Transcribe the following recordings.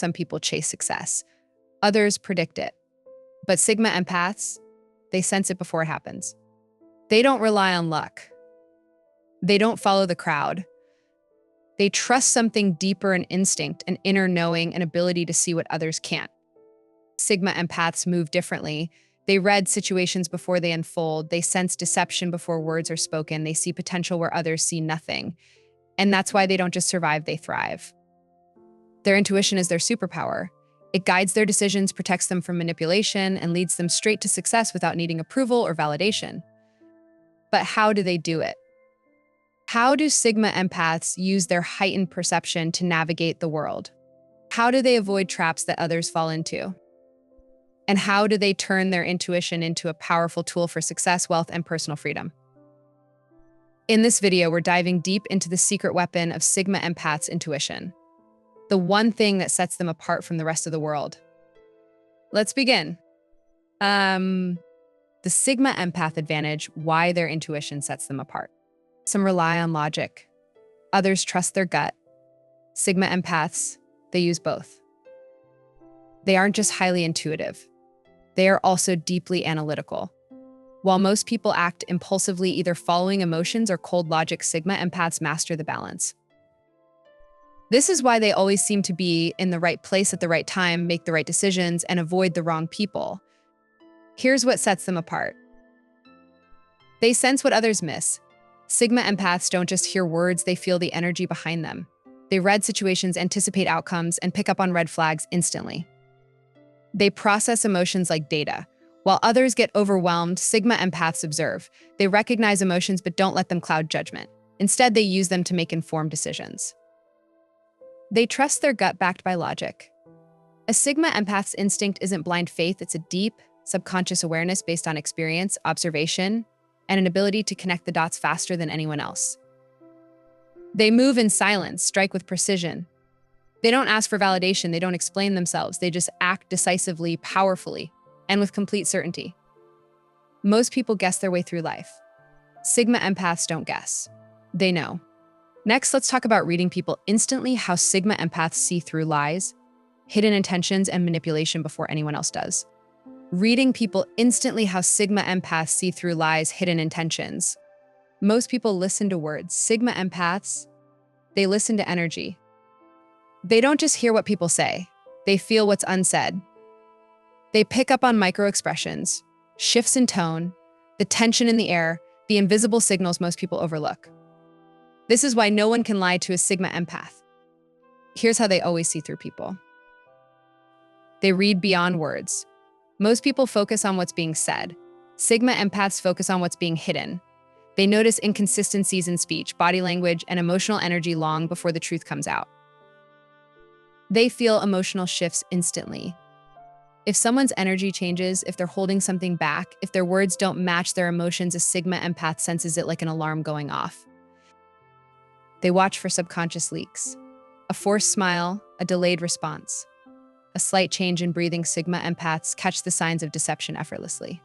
Some people chase success. Others predict it. But Sigma empaths, they sense it before it happens. They don't rely on luck. They don't follow the crowd. They trust something deeper, an instinct, an inner knowing, an ability to see what others can't. Sigma empaths move differently. They read situations before they unfold. They sense deception before words are spoken. They see potential where others see nothing. And that's why they don't just survive, they thrive. Their intuition is their superpower. It guides their decisions, protects them from manipulation, and leads them straight to success without needing approval or validation. But how do they do it? How do Sigma empaths use their heightened perception to navigate the world? How do they avoid traps that others fall into? And how do they turn their intuition into a powerful tool for success, wealth, and personal freedom? In this video, we're diving deep into the secret weapon of Sigma empaths' intuition, the one thing that sets them apart from the rest of the world. Let's begin. The Sigma empath advantage, why their intuition sets them apart. Some rely on logic. Others trust their gut. Sigma empaths, they use both. They aren't just highly intuitive. They are also deeply analytical. While most people act impulsively, either following emotions or cold logic, Sigma empaths master the balance. This is why they always seem to be in the right place at the right time, make the right decisions, and avoid the wrong people. Here's what sets them apart. They sense what others miss. Sigma empaths don't just hear words, they feel the energy behind them. They read situations, anticipate outcomes, and pick up on red flags instantly. They process emotions like data. While others get overwhelmed, Sigma empaths observe. They recognize emotions but don't let them cloud judgment. Instead, they use them to make informed decisions. They trust their gut backed by logic. A Sigma empath's instinct isn't blind faith, it's a deep, subconscious awareness based on experience, observation, and an ability to connect the dots faster than anyone else. They move in silence, strike with precision. They don't ask for validation, they don't explain themselves, they just act decisively, powerfully, and with complete certainty. Most people guess their way through life. Sigma empaths don't guess. They know. Next, let's talk about reading people instantly, how Sigma empaths see through lies, hidden intentions, and manipulation before anyone else does. Reading people instantly, how Sigma empaths see through lies, hidden intentions. Most people listen to words. Sigma empaths, they listen to energy. They don't just hear what people say, they feel what's unsaid. They pick up on micro-expressions, shifts in tone, the tension in the air, the invisible signals most people overlook. This is why no one can lie to a Sigma empath. Here's how they always see through people. They read beyond words. Most people focus on what's being said. Sigma empaths focus on what's being hidden. They notice inconsistencies in speech, body language, and emotional energy long before the truth comes out. They feel emotional shifts instantly. If someone's energy changes, if they're holding something back, if their words don't match their emotions, a Sigma empath senses it like an alarm going off. They watch for subconscious leaks. A forced smile, a delayed response. A slight change in breathing, Sigma empaths catch the signs of deception effortlessly.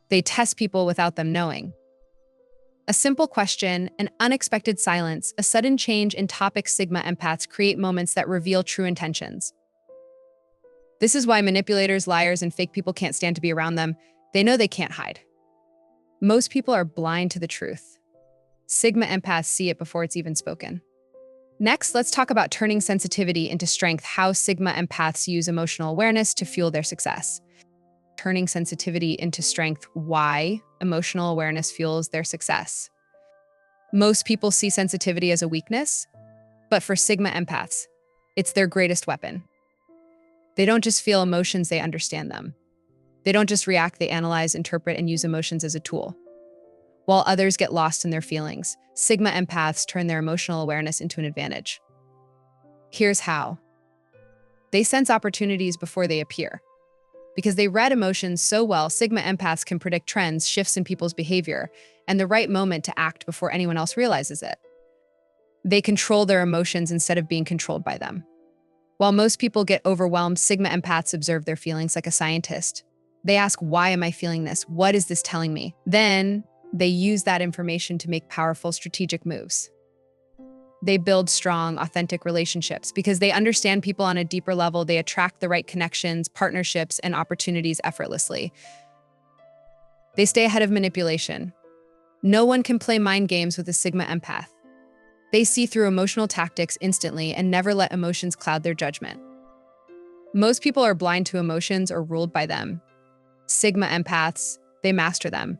They test people without them knowing. A simple question, an unexpected silence, a sudden change in topic, Sigma empaths create moments that reveal true intentions. This is why manipulators, liars, and fake people can't stand to be around them. They know they can't hide. Most people are blind to the truth. Sigma empaths see it before it's even spoken. Next, let's talk about turning sensitivity into strength, how Sigma empaths use emotional awareness to fuel their success. Turning sensitivity into strength, why emotional awareness fuels their success. Most people see sensitivity as a weakness, but for Sigma empaths, it's their greatest weapon. They don't just feel emotions, they understand them. They don't just react, they analyze, interpret, and use emotions as a tool. While others get lost in their feelings, Sigma empaths turn their emotional awareness into an advantage. Here's how. They sense opportunities before they appear. Because they read emotions so well, Sigma empaths can predict trends, shifts in people's behavior, and the right moment to act before anyone else realizes it. They control their emotions instead of being controlled by them. While most people get overwhelmed, Sigma empaths observe their feelings like a scientist. They ask, why am I feeling this? What is this telling me? Then they use that information to make powerful strategic moves. They build strong, authentic relationships because they understand people on a deeper level. They attract the right connections, partnerships, and opportunities effortlessly. They stay ahead of manipulation. No one can play mind games with a Sigma empath. They see through emotional tactics instantly and never let emotions cloud their judgment. Most people are blind to emotions or ruled by them. Sigma empaths, they master them.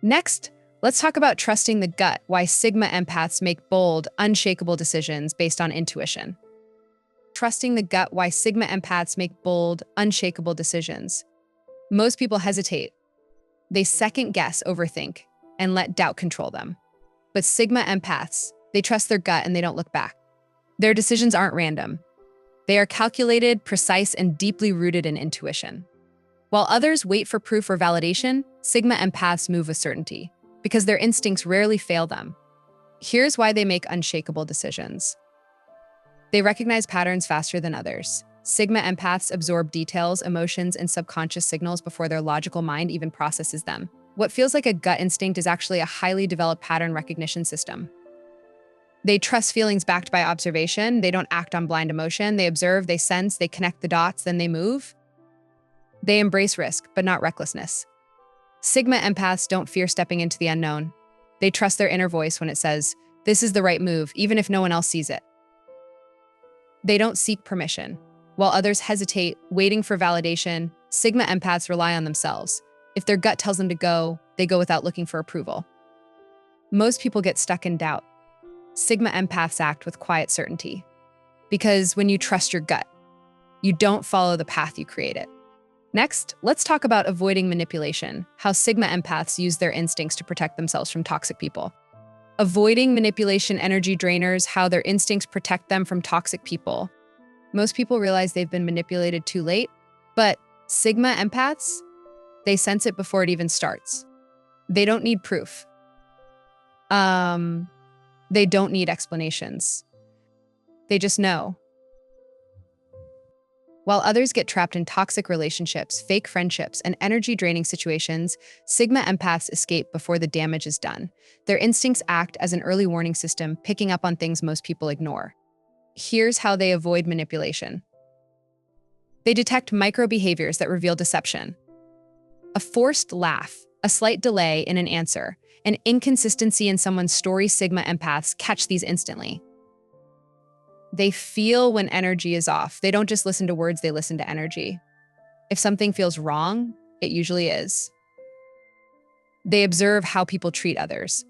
Next, let's talk about trusting the gut, why Sigma empaths make bold, unshakable decisions based on intuition. Trusting the gut, why Sigma empaths make bold, unshakable decisions. Most people hesitate. They second guess, overthink, and let doubt control them. But Sigma empaths, they trust their gut and they don't look back. Their decisions aren't random. They are calculated, precise, and deeply rooted in intuition. While others wait for proof or validation, Sigma empaths move with certainty because their instincts rarely fail them. Here's why they make unshakable decisions. They recognize patterns faster than others. Sigma empaths absorb details, emotions, and subconscious signals before their logical mind even processes them. What feels like a gut instinct is actually a highly developed pattern recognition system. They trust feelings backed by observation. They don't act on blind emotion. They observe, they sense, they connect the dots, then they move. They embrace risk, but not recklessness. Sigma empaths don't fear stepping into the unknown. They trust their inner voice when it says, "This is the right move," even if no one else sees it. They don't seek permission. While others hesitate, waiting for validation, Sigma empaths rely on themselves. If their gut tells them to go, they go without looking for approval. Most people get stuck in doubt. Sigma empaths act with quiet certainty. Because when you trust your gut, you don't follow the path you created. Next, let's talk about avoiding manipulation, how Sigma empaths use their instincts to protect themselves from toxic people. Avoiding manipulation energy drainers, how their instincts protect them from toxic people. Most people realize they've been manipulated too late, but Sigma empaths, they sense it before it even starts. They don't need proof. They don't need explanations. They just know. While others get trapped in toxic relationships, fake friendships, and energy-draining situations, Sigma empaths escape before the damage is done. Their instincts act as an early warning system, picking up on things most people ignore. Here's how they avoid manipulation. They detect micro-behaviors that reveal deception. A forced laugh, a slight delay in an answer, an inconsistency in someone's story. Sigma empaths catch these instantly. They feel when energy is off. They don't just listen to words, they listen to energy. If something feels wrong, it usually is. They observe how people treat others.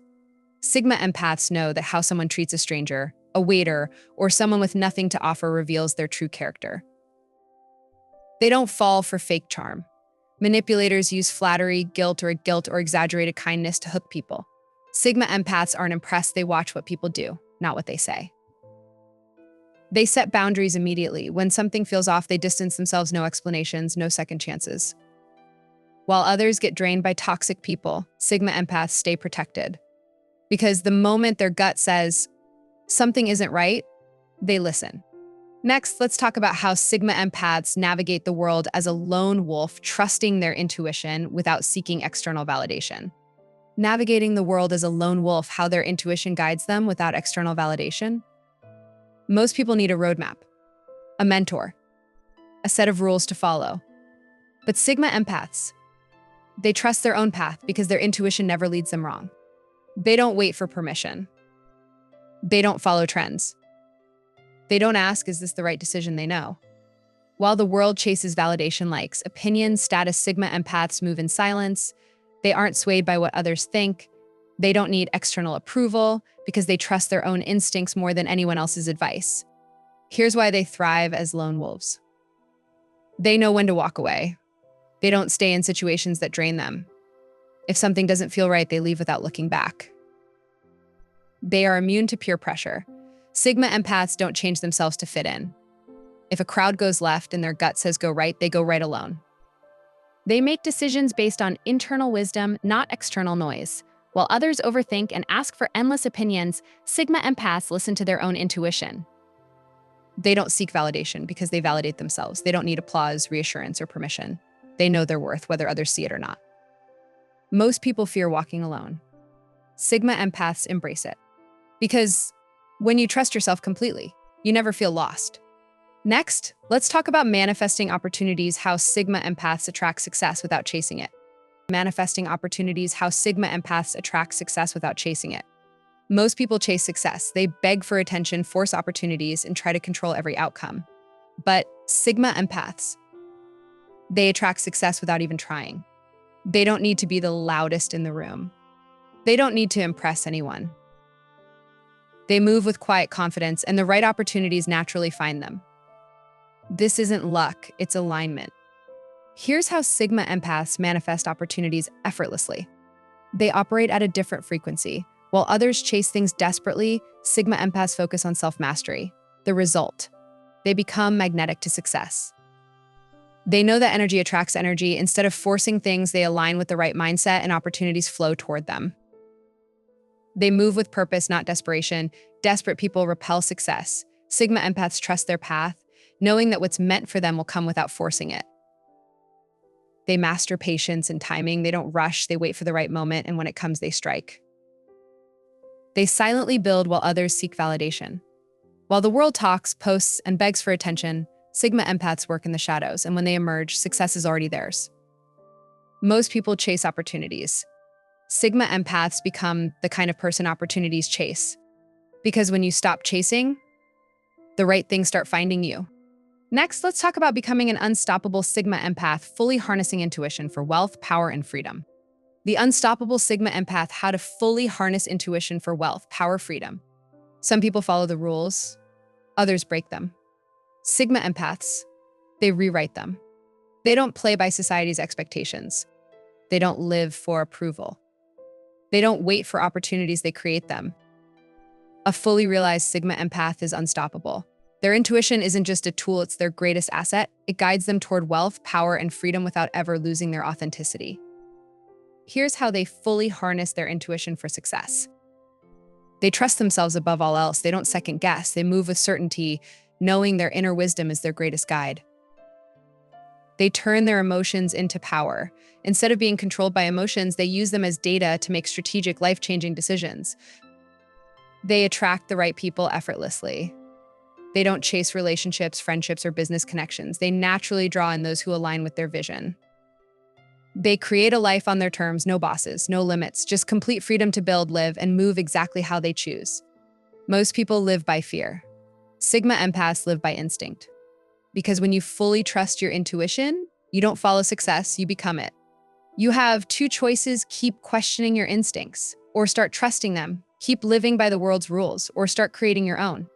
Sigma empaths know that how someone treats a stranger, a waiter, or someone with nothing to offer reveals their true character. They don't fall for fake charm. Manipulators use flattery, guilt, or exaggerated kindness to hook people. Sigma empaths aren't impressed, they watch what people do, not what they say. They set boundaries immediately. When something feels off, they distance themselves, no explanations, no second chances. While others get drained by toxic people, Sigma empaths stay protected. Because the moment their gut says something isn't right, they listen. Next, let's talk about how Sigma empaths navigate the world as a lone wolf, trusting their intuition without seeking external validation. Navigating the world as a lone wolf, how their intuition guides them without external validation. Most people need a roadmap, a mentor, a set of rules to follow. But Sigma empaths, they trust their own path because their intuition never leads them wrong. They don't wait for permission. They don't follow trends. They don't ask, is this the right decision? They know. While the world chases validation, likes, opinions, status, Sigma empaths move in silence. They aren't swayed by what others think. They don't need external approval because they trust their own instincts more than anyone else's advice. Here's why they thrive as lone wolves. They know when to walk away. They don't stay in situations that drain them. If something doesn't feel right, they leave without looking back. They are immune to peer pressure. Sigma empaths don't change themselves to fit in. If a crowd goes left and their gut says go right, they go right alone. They make decisions based on internal wisdom, not external noise. While others overthink and ask for endless opinions, Sigma empaths listen to their own intuition. They don't seek validation because they validate themselves. They don't need applause, reassurance, or permission. They know their worth, whether others see it or not. Most people fear walking alone. Sigma empaths embrace it. Because When you trust yourself completely, you never feel lost. Next, let's talk about manifesting opportunities, how Sigma Empaths attract success without chasing it. Manifesting opportunities, how Sigma Empaths attract success without chasing it. Most people chase success. They beg for attention, force opportunities, and try to control every outcome. But Sigma Empaths, they attract success without even trying. They don't need to be the loudest in the room. They don't need to impress anyone. They move with quiet confidence, and the right opportunities naturally find them. This isn't luck, it's alignment. Here's how Sigma Empaths manifest opportunities effortlessly. They operate at a different frequency. While others chase things desperately, Sigma Empaths focus on self-mastery. The result: they become magnetic to success. They know that energy attracts energy. Instead of forcing things, they align with the right mindset and opportunities flow toward them. They move with purpose, not desperation. Desperate people repel success. Sigma Empaths trust their path, knowing that what's meant for them will come without forcing it. They master patience and timing. They don't rush, they wait for the right moment, and when it comes, they strike. They silently build while others seek validation. While the world talks, posts, and begs for attention, Sigma Empaths work in the shadows, and when they emerge, success is already theirs. Most people chase opportunities. Sigma Empaths become the kind of person opportunities chase. Because when you stop chasing, the right things start finding you. Next, let's talk about becoming an unstoppable Sigma Empath, fully harnessing intuition for wealth, power, and freedom. The unstoppable Sigma Empath, how to fully harness intuition for wealth, power, freedom. Some people follow the rules, others break them. Sigma Empaths, they rewrite them. They don't play by society's expectations. They don't live for approval. They don't wait for opportunities, they create them. A fully realized Sigma Empath is unstoppable. Their intuition isn't just a tool, it's their greatest asset. It guides them toward wealth, power, and freedom without ever losing their authenticity. Here's how they fully harness their intuition for success. They trust themselves above all else. They don't second guess. They move with certainty, knowing their inner wisdom is their greatest guide. They turn their emotions into power. Instead of being controlled by emotions, they use them as data to make strategic, life-changing decisions. They attract the right people effortlessly. They don't chase relationships, friendships, or business connections. They naturally draw in those who align with their vision. They create a life on their terms, no bosses, no limits, just complete freedom to build, live, and move exactly how they choose. Most people live by fear. Sigma Empaths live by instinct. Because when you fully trust your intuition, you don't follow success, you become it. You have two choices: keep questioning your instincts, or start trusting them. Keep living by the world's rules, or start creating your own.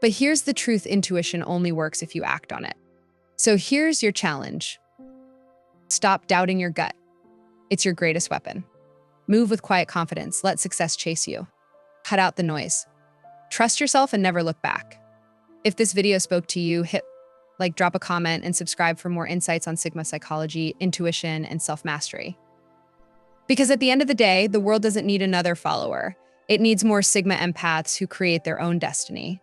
But here's the truth: intuition only works if you act on it. So here's your challenge. Stop doubting your gut. It's your greatest weapon. Move with quiet confidence. Let success chase you. Cut out the noise. Trust yourself and never look back. If this video spoke to you, hit like, drop a comment, and subscribe for more insights on Sigma psychology, intuition, and self-mastery. Because at the end of the day, the world doesn't need another follower. It needs more Sigma Empaths who create their own destiny.